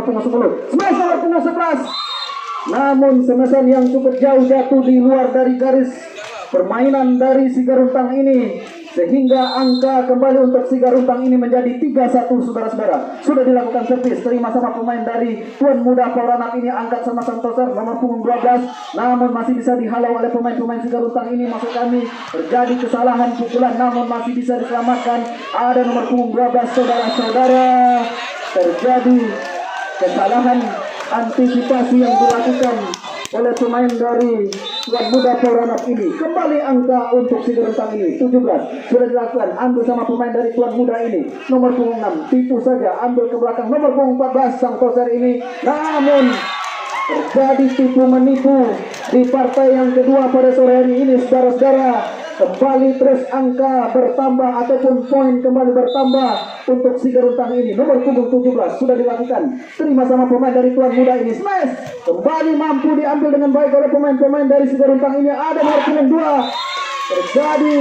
punggung 10. Smash nomor punggung 11. Namun semesan yang cukup jauh jatuh di luar dari garis permainan dari si Garuntang ini, sehingga angka kembali untuk si Garuntang ini menjadi 3-1 saudara-saudara. Sudah dilakukan servis, terima sama pemain dari Tuan Muda Pauranap ini, angkat sama sang toser nomor punggung 12, namun masih bisa dihalau oleh pemain-pemain si Garuntang ini. Maksud kami terjadi kesalahan pukulan, namun masih bisa diselamatkan. Ada nomor punggung 12 saudara-saudara, terjadi kesalahan antisipasi yang dilakukan oleh pemain dari Tuan Muda Pauranap ini. Kembali angka untuk si Garuntang ini 17 sudah dilakukan, ambil sama pemain dari Tuan Muda ini nomor punggung 6, tipu saja, ambil ke belakang nomor punggung 14 sang toser ini, namun terjadi tipu menipu di partai yang kedua pada sore hari ini saudara-saudara. Kembali terus angka bertambah ataupun poin kembali bertambah untuk si Garuntang ini. Nomor punggung 17 sudah dilakukan, terima sama pemain dari Tuan Muda ini. Smash kembali mampu diambil dengan baik oleh pemain-pemain dari si Garuntang ini. Ada nomor punggung 2, terjadi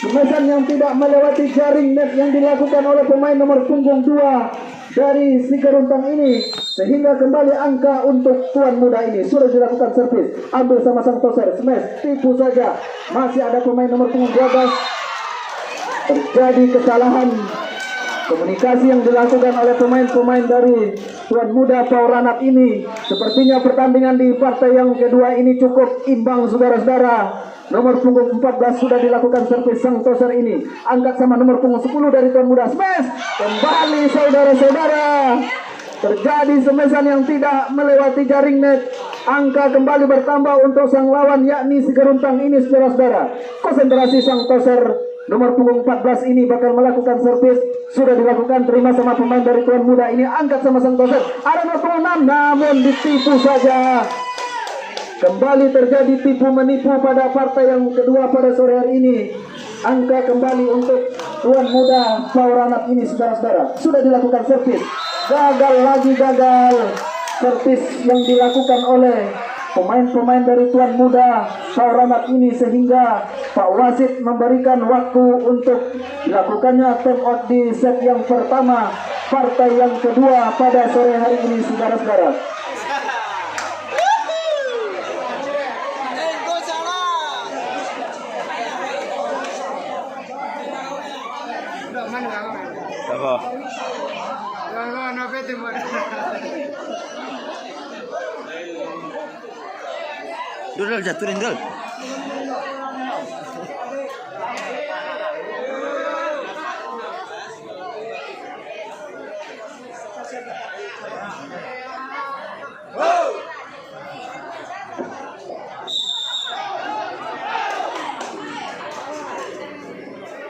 smashan yang tidak melewati jaring net yang dilakukan oleh pemain nomor punggung 2 dari si Garuntang ini, sehingga kembali angka untuk Tuan Muda ini. Sudah dilakukan servis, ambil sama sang toser, smash, tipu saja, masih ada pemain nomor punggung 12. Terjadi kesalahan komunikasi yang dilakukan oleh pemain-pemain dari Tuan Muda Pauranap ini. Sepertinya pertandingan di partai yang kedua ini cukup imbang saudara-saudara. Nomor punggung 14 sudah dilakukan servis sang toser ini, angkat sama nomor punggung 10 dari Tuan Muda. Smash kembali saudara-saudara, terjadi smashan yang tidak melewati jaring net. Angka kembali bertambah untuk sang lawan, yakni si Garuntang ini saudara-saudara. Konsentrasi sang toser nomor punggung 14 ini bakal melakukan servis. Sudah dilakukan, terima sama pemain dari Tuan Muda ini, angkat sama sang toser. Ada nomor punggung 6, namun ditipu saja. Kembali terjadi tipu menipu pada partai yang kedua pada sore hari ini. Angka kembali untuk Tuan Muda Pauranap ini saudara-saudara. Sudah dilakukan servis, gagal lagi, gagal servis yang dilakukan oleh pemain-pemain dari Tuan Muda Pauranap ini, sehingga Pak Wasit memberikan waktu untuk dilakukannya time out di set yang pertama partai yang kedua pada sore hari ini saudara-saudara. Apa? Dul jatuhin dul.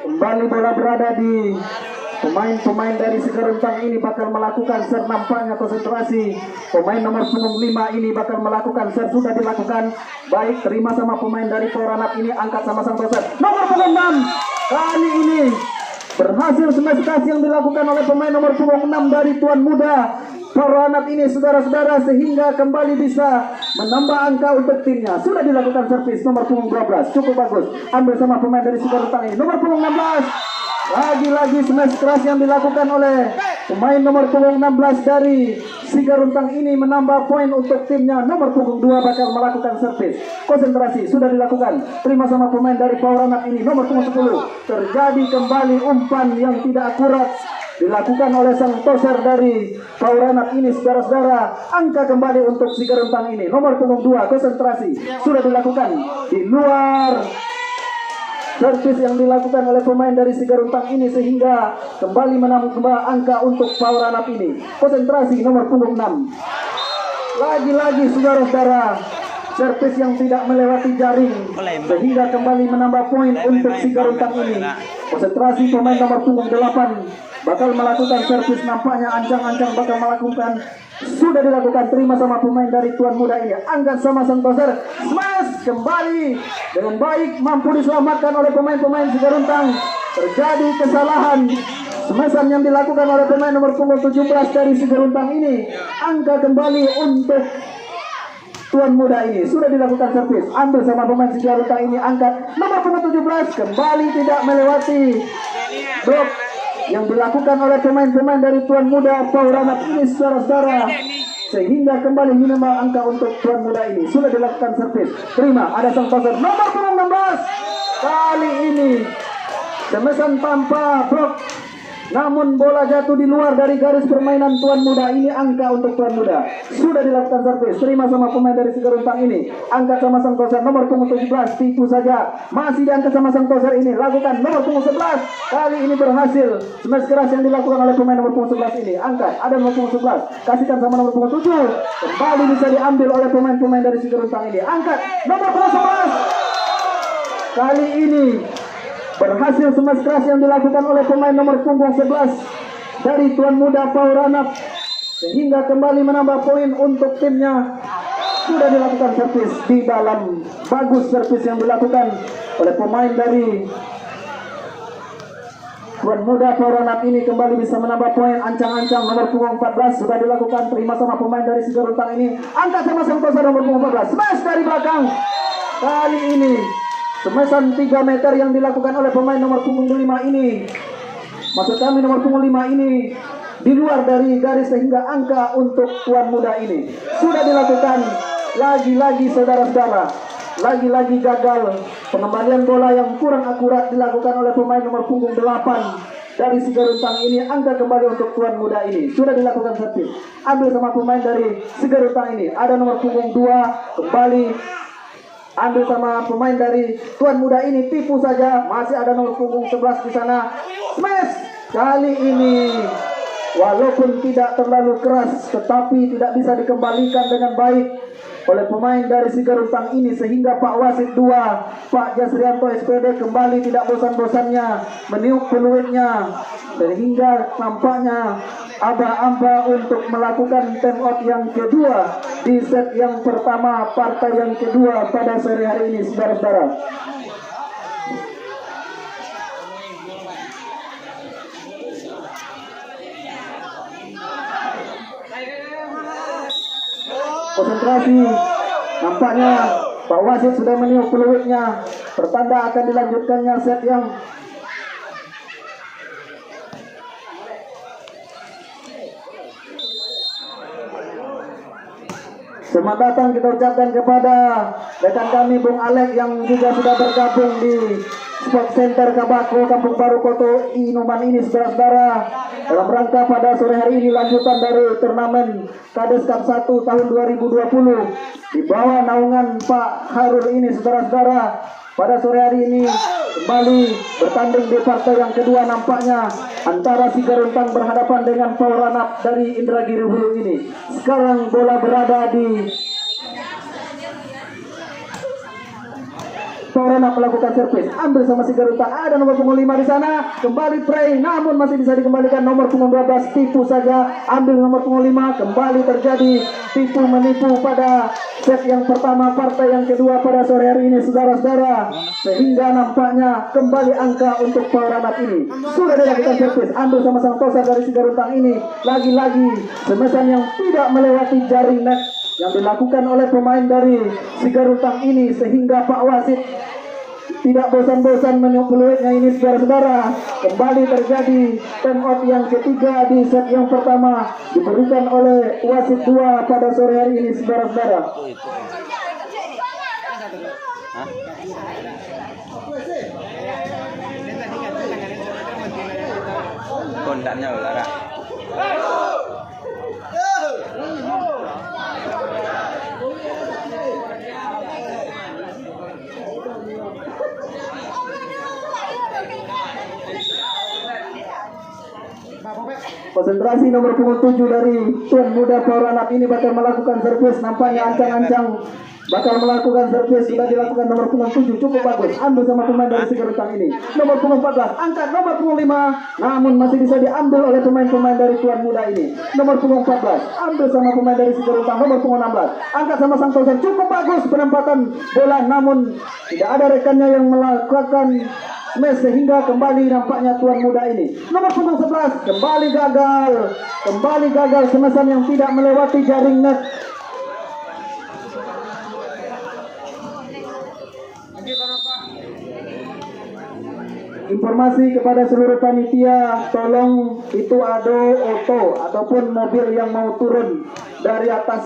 Kembali bola berada di pemain-pemain dari si Garuntang ini, bakal melakukan set. Nampaknya konsentrasi pemain nomor punggung 5 ini bakal melakukan set. Sudah dilakukan, baik, terima sama pemain dari Pauranap ini, angkat sama sang toser nomor punggung 6. Kali ini berhasil smash yang dilakukan oleh pemain nomor punggung 6 dari Tuan Muda Pauranap ini saudara-saudara, sehingga kembali bisa menambah angka untuk timnya. Sudah dilakukan servis nomor punggung 12, cukup bagus, ambil sama pemain dari si Garuntang ini nomor punggung 16. Lagi-lagi smash keras yang dilakukan oleh pemain nomor punggung 16 dari si Garuntang ini, menambah poin untuk timnya. Nomor punggung 2 bakal melakukan servis. Konsentrasi sudah dilakukan, terima sama pemain dari Pauranap ini nomor punggung 10. Terjadi kembali umpan yang tidak akurat dilakukan oleh sang toser dari Pauranap ini saudara-saudara. Angka kembali untuk si Garuntang ini nomor punggung 2. Konsentrasi sudah dilakukan di luar servis yang dilakukan oleh pemain dari si Garuntang ini, sehingga kembali menambah angka untuk Pauranap ini. Konsentrasi nomor punggung 6. Lagi-lagi saudara-saudara, servis yang tidak melewati jaring, sehingga kembali menambah poin untuk si Garuntang ini. Konsentrasi pemain nomor punggung 8 bakal melakukan servis, nampaknya ancang-ancang bakal melakukan. Sudah dilakukan, terima sama pemain dari Tuan Muda ini, angkat sama sang toser, smash kembali dengan baik, mampu diselamatkan oleh pemain-pemain si Garuntang. Terjadi kesalahan smashan yang dilakukan oleh pemain nomor punggung 17 dari si Garuntang ini. Angka kembali untuk Tuan Muda ini. Sudah dilakukan servis, ambil sama pemain si Garuntang ini, angkat nomor punggung 17, kembali tidak melewati blok yang dilakukan oleh pemain-pemain dari tuan muda Pauranap ini saudara-saudara, sehingga kembali minimal angka untuk tuan muda ini. Sudah dilakukan servis, terima, ada sang toser nomor 16. Kali ini semesan tanpa blok, namun bola jatuh di luar dari garis permainan tuan muda. Ini angka untuk tuan muda. Sudah dilakukan servis, terima sama pemain dari Sigaruntang ini. Angkat sama sang toser nomor punggung 17, tipu saja. Masih diangkat sama sang toser ini. Lakukan nomor punggung 11. Kali ini berhasil. Smash keras yang dilakukan oleh pemain nomor punggung 11 ini. Angkat, ada nomor punggung 11. Kasihkan sama nomor punggung 7. Kembali bisa diambil oleh pemain-pemain dari Sigaruntang ini. Angkat, nomor punggung 11. Kali ini berhasil smash keras yang dilakukan oleh pemain nomor punggung 11 dari tuan muda Pauranap, sehingga kembali menambah poin untuk timnya. Sudah dilakukan servis di dalam. Bagus servis yang dilakukan oleh pemain dari tuan muda Pauranap ini, kembali bisa menambah poin. Ancang-ancang nomor punggung 14 sudah dilakukan, terima sama pemain dari Sigaruntang ini. Angkat sama Santosa nomor punggung 14, smash dari belakang. Kali ini semesan 3 meter yang dilakukan oleh pemain nomor punggung 5 ini, maksud kami nomor punggung 5 ini, di luar dari garis, sehingga angka untuk tuan muda ini sudah dilakukan. Lagi-lagi saudara-saudara, lagi-lagi gagal. Pengembalian bola yang kurang akurat dilakukan oleh pemain nomor punggung 8 dari Sigaruntang ini. Angka kembali untuk tuan muda ini. Sudah dilakukan servis, ambil sama pemain dari Sigaruntang ini. Ada nomor punggung 2, kembali ambil sama pemain dari tuan muda ini, tipu saja. Masih ada nomor punggung 11 di sana. Smash kali ini walaupun tidak terlalu keras, tetapi tidak bisa dikembalikan dengan baik oleh pemain dari Sigaruntang ini, sehingga Pak Wasit 2, Pak Jasrianto SPD kembali tidak bosan-bosannya meniup peluitnya, sehingga nampaknya aba-aba untuk melakukan time out yang kedua di set yang pertama, partai yang kedua pada sore hari ini, saudara-saudara. Konsentrasi, nampaknya Pak Wasit sudah meniup peluitnya, pertanda akan dilanjutkannya set yang selamat datang kita ucapkan kepada rekan kami Bung Alek yang juga sudah bergabung di Sport Center Kabako Kampung Baru Koto Inuman ini, saudara-saudara, dalam rangka pada sore hari ini lanjutan dari turnamen Kades Cup 1 tahun 2020 di bawah naungan Pak Harul ini, saudara-saudara. Pada sore hari ini kembali bertanding di partai yang kedua, nampaknya antara Sigaruntang berhadapan dengan Pauranap dari Indragiri Hulu ini. Sekarang bola berada di Pauranap, melakukan servis, ambil sama Sigaruntang. Ada nomor punggung 5 di sana, kembali pray, namun masih bisa dikembalikan nomor punggung 12, tipu saja, ambil nomor punggung 5, kembali terjadi tipu menipu pada set yang pertama, partai yang kedua pada sore hari ini, saudara-saudara, sehingga nampaknya kembali angka untuk Pauranap ini. Sudah dilakukan servis, ambil sama sang toser dari Sigaruntang ini, lagi-lagi semesan yang tidak melewati jaring net yang dilakukan oleh pemain dari Sigaruntang ini, sehingga Pak Wasit tidak bosan-bosan meniup peluitnya ini, saudara-saudara. Kembali terjadi time out yang ketiga di set yang pertama, diberikan oleh Wasit 2 pada sore hari ini, saudara-saudara. Kondaknya Lara. Konsentrasi nomor punggung 7 dari tuan muda Pauranap ini bakal melakukan servis, nampaknya ancang-ancang bakal melakukan servis. Sudah dilakukan nomor punggung 7, cukup bagus, ambil sama pemain dari Sigaruntang ini. Nomor punggung 14, angkat nomor punggung 5, namun masih bisa diambil oleh pemain-pemain dari tuan muda ini. Nomor punggung 14, ambil sama pemain dari Sigaruntang. Nomor punggung 16, angkat sama sang toser, cukup bagus penempatan bola, namun tidak ada rekannya yang melakukan smash, sehingga kembali nampaknya tuan muda ini. Nomor punggung 11 kembali gagal semesan yang tidak melewati jaring net. informasi kepada seluruh panitia, tolong itu ada auto ataupun mobil yang mau turun dari atas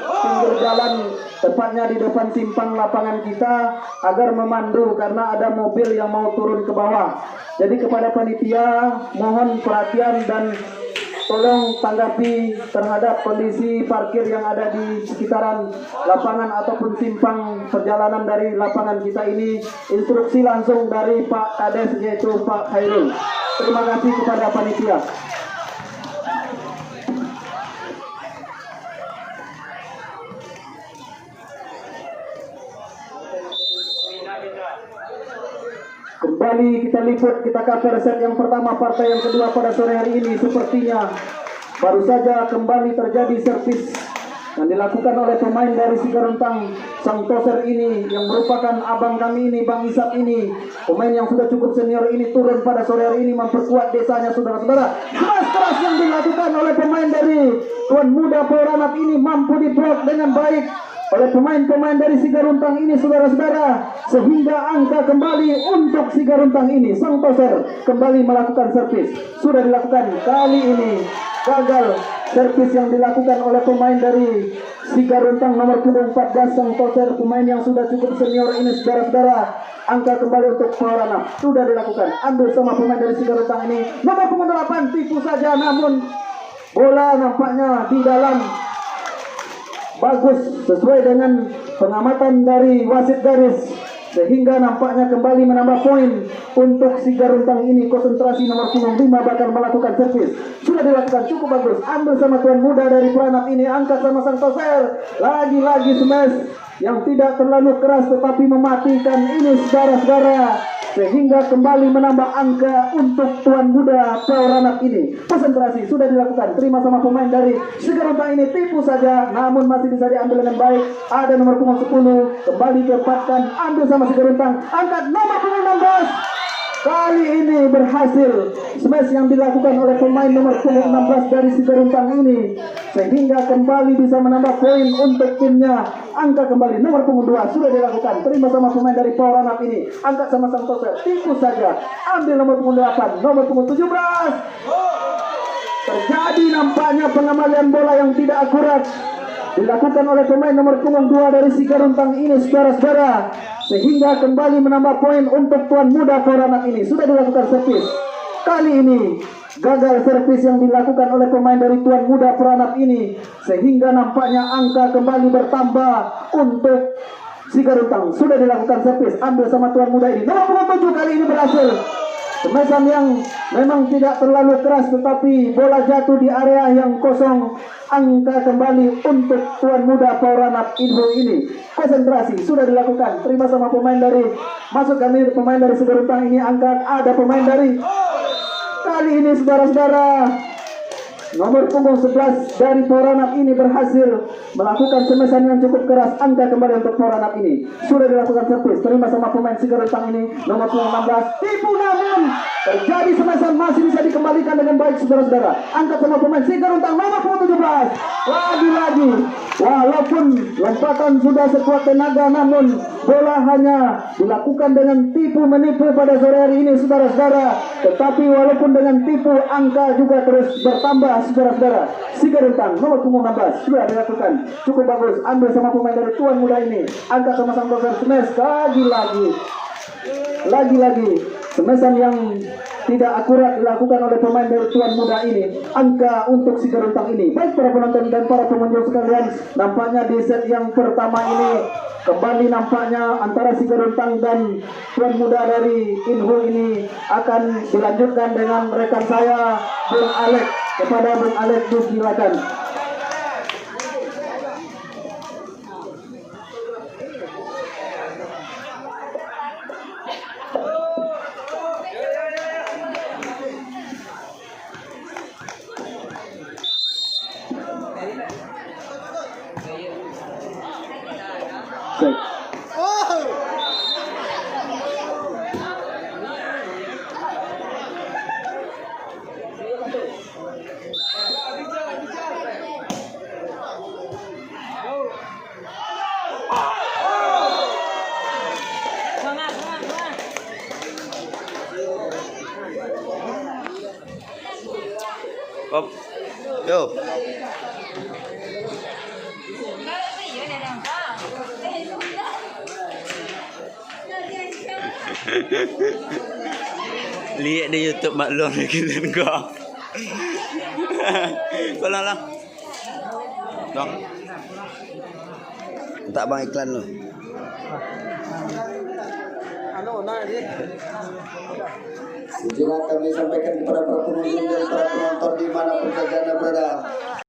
pinggir jalan, tepatnya di depan simpang lapangan kita, agar memandu karena ada mobil yang mau turun ke bawah. Jadi kepada panitia mohon perhatian dan tolong tanggapi terhadap kondisi parkir yang ada di sekitaran lapangan ataupun simpang perjalanan dari lapangan kita ini. Instruksi langsung dari Pak Kades yaitu Pak Khairul. Terima kasih kepada panitia. Kembali kita liput, kita cover set yang pertama, partai yang kedua pada sore hari ini. Sepertinya baru saja kembali terjadi servis yang dilakukan oleh pemain dari Sigaruntang. Sang toser ini yang merupakan abang kami ini, Bang Isap ini, pemain yang sudah cukup senior ini, turun pada sore hari ini memperkuat desanya, saudara-saudara. Keras yang dilakukan oleh pemain dari Tuan Muda Poranap ini mampu diblok dengan baik oleh pemain-pemain dari Sigaruntang ini, saudara-saudara, sehingga angka kembali untuk Sigaruntang ini. Sang toser kembali melakukan servis, sudah dilakukan kali ini gagal servis yang dilakukan oleh pemain dari Sigaruntang nomor punggung 14. Sang toser pemain yang sudah cukup senior ini, saudara-saudara, angka kembali untuk Poranap sudah dilakukan, ambil sama pemain dari Sigaruntang ini nomor punggung 8, tipu saja, namun bola nampaknya di dalam. Bagus sesuai dengan pengamatan dari wasit garis, sehingga nampaknya kembali menambah poin untuk Sigaruntang ini. Konsentrasi nomor punggung 5 bakal melakukan servis, sudah dilakukan cukup bagus, ambil sama Tuan Muda dari Poranap ini, angkat sama sang toser, lagi-lagi smash yang tidak terlalu keras tetapi mematikan ini, saudara-saudara, sehingga kembali menambah angka untuk Tuan Muda Poranap ini. Konsentrasi sudah dilakukan, terima sama pemain dari Sigaruntang ini, tipu saja, namun masih bisa diambil dengan baik. Ada nomor punggung 10, kembali didapatkan, ambil sama Sigaruntang, angkat nomor punggung 16. Kali ini berhasil smash yang dilakukan oleh pemain nomor punggung 16 dari Sigaruntang ini, sehingga kembali bisa menambah poin untuk timnya. Angka kembali nomor punggung 2 sudah dilakukan, terima sama pemain dari Poranap ini, angkat sama sang toser, tipu saja, ambil nomor punggung 8, nomor punggung 17. Terjadi nampaknya pengembalian bola yang tidak akurat dilakukan oleh pemain nomor punggung 2 dari Sigaruntang ini, saudara-saudara, sehingga kembali menambah poin untuk Tuan Muda Poranap ini. Sudah dilakukan servis, kali ini gagal servis yang dilakukan oleh pemain dari Tuan Muda Poranap ini, sehingga nampaknya angka kembali bertambah untuk Sigaruntang. Sudah dilakukan servis, ambil sama Tuan Muda ini, nomor punggung 7, kali ini berhasil. Smashan yang memang tidak terlalu keras tetapi bola jatuh di area yang kosong. Angka kembali untuk Tuan Muda Poranap Info ini. Konsentrasi sudah dilakukan, terima sama pemain dari, masuk kami pemain dari Sigaruntang ini, angkat, ada pemain dari kali ini, saudara-saudara, nomor punggung 11 dari Poranap ini berhasil melakukan smashan yang cukup keras. Angka kembali untuk Poranap ini, sudah dilakukan servis, terima sama pemain Sigaruntang ini, nomor punggung 16, tipu, namun terjadi smashan masih bisa dikembalikan dengan baik, saudara-saudara. Angkat sama pemain Sigaruntang nomor punggung 17, lagi-lagi walaupun lompatan sudah sekuat tenaga, namun bola hanya dilakukan dengan tipu menipu pada sore hari ini, saudara-saudara. Tetapi walaupun dengan tipu, angka juga terus bertambah, saudara-saudara. Sigaruntang nomor punggung 16 sudah dilakukan cukup bagus, ambil sama pemain dari Tuan Muda ini, angkat sama sang toser, smash, lagi-lagi smashan yang tidak akurat dilakukan oleh pemain dari Tuan Muda ini. Angka untuk Sigaruntang ini, baik para penonton dan para pengunjung sekalian, nampaknya di set yang pertama ini kembali nampaknya antara Sigaruntang dan Tuan Muda dari Inhu ini akan dilanjutkan dengan rekan saya Bung Alek. Kepada Bung Alek disilakan. Op. Yo. Lihat di YouTube maklum gitu kok. Kalau lah. Dong. Tak bang iklan lu. Sejenak kami sampaikan kepada para pengunjung dan para penonton di mana pun saja Anda berada.